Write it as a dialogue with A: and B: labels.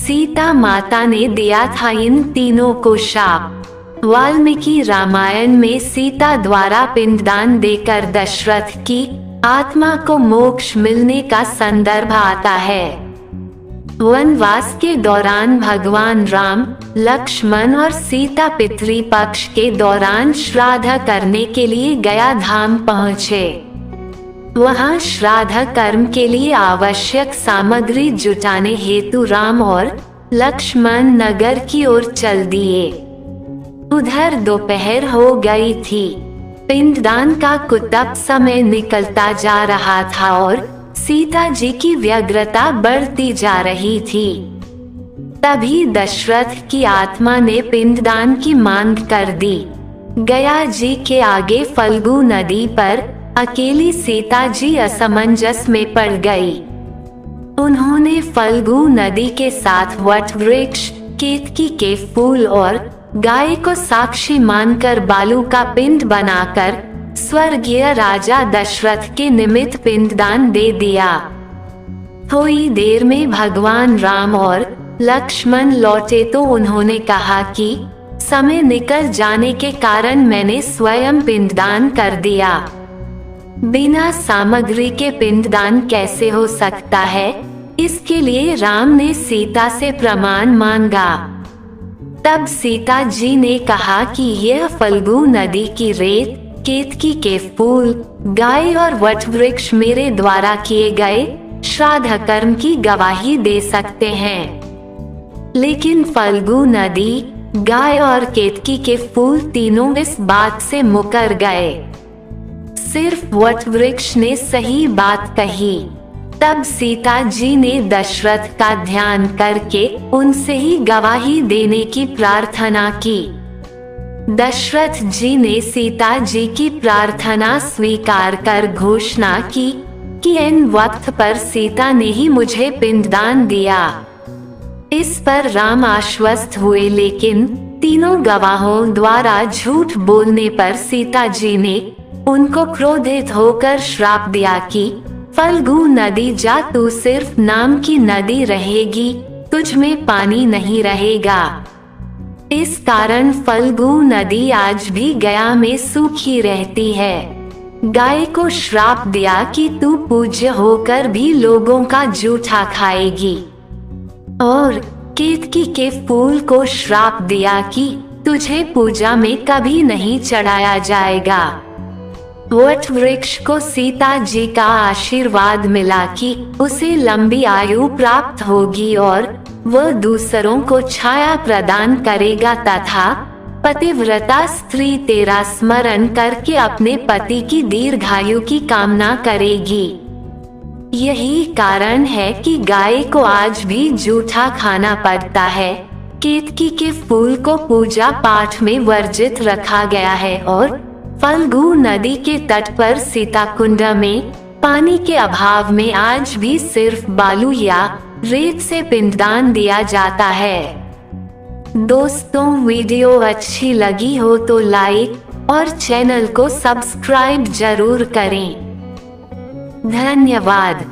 A: सीता माता ने दिया था इन तीनों को शाप। वाल्मीकि रामायण में सीता द्वारा पिंडदान देकर दशरथ की आत्मा को मोक्ष मिलने का संदर्भ आता है। वनवास के दौरान भगवान राम, लक्ष्मण और सीता पितृपक्ष के दौरान श्राद्ध करने के लिए गया धाम पहुँचे। वहां श्राद्ध कर्म के लिए आवश्यक सामग्री जुटाने हेतु राम और लक्ष्मण नगर की ओर चल दिए। उधर दोपहर हो गई थी। पिंडदान का कुतब समय निकलता जा रहा था और सीता जी की व्यग्रता बढ़ती जा रही थी। तभी दशरथ की आत्मा ने पिंडदान की मांग कर दी। गया जी के आगे फल्गु नदी पर अकेली सीता जी असमंजस में पड़ गई। उन्होंने फल्गु नदी के साथ वट वृक्ष, केतकी के फूल और गाय को साक्षी मानकर बालू का पिंड बनाकर स्वर्गीय राजा दशरथ के निमित्त पिंडदान दे दिया। थोड़ी देर में भगवान राम और लक्ष्मण लौटे तो उन्होंने कहा कि समय निकल जाने के कारण मैंने स्वयं पिंडदान कर दिया। बिना सामग्री के पिंडदान कैसे हो सकता है? इसके लिए राम ने सीता से प्रमाण मांगा। तब सीता जी ने कहा कि यह फल्गु नदी की रेत, केतकी के फूल, गाय और वट वृक्ष मेरे द्वारा किए गए श्राद्ध कर्म की गवाही दे सकते हैं। लेकिन फल्गु नदी, गाय और केतकी के फूल तीनों इस बात से मुकर गए। सिर्फ वट वृक्ष ने सही बात कही। तब सीता जी ने दशरथ का ध्यान करके उनसे ही गवाही देने की प्रार्थना की। दशरथ जी ने सीता जी की प्रार्थना स्वीकार कर घोषणा की कि इन वक्त पर सीता ने ही मुझे पिंडदान दिया। इस पर राम आश्वस्त हुए, लेकिन तीनों गवाहों द्वारा झूठ बोलने पर सीता जी ने उनको क्रोधित होकर श्राप दिया कि फल्गु नदी जा, तू सिर्फ नाम की नदी रहेगी, तुझ में पानी नहीं रहेगा। इस कारण फल्गु नदी आज भी गया में सूखी रहती है। गाय को श्राप दिया कि तू पूज्य होकर भी लोगों का जूठा खाएगी, और केतकी के फूल को श्राप दिया कि तुझे पूजा में कभी नहीं चढ़ाया जाएगा। वट वृक्ष को सीता जी का आशीर्वाद मिला कि उसे लंबी आयु प्राप्त होगी और वह दूसरों को छाया प्रदान करेगा तथा पतिव्रता स्त्री तेरा स्मरण करके अपने पति की दीर्घायु की कामना करेगी। यही कारण है कि गाय को आज भी जूठा खाना पड़ता है। केतकी के फूल को पूजा पाठ में वर्जित रखा गया है और फल्गु नदी के तट पर सीताकुंड में पानी के अभाव में आज भी सिर्फ बालू या रेत से पिंडदान दिया जाता है। दोस्तों, वीडियो अच्छी लगी हो तो लाइक और चैनल को सब्सक्राइब जरूर करें। धन्यवाद।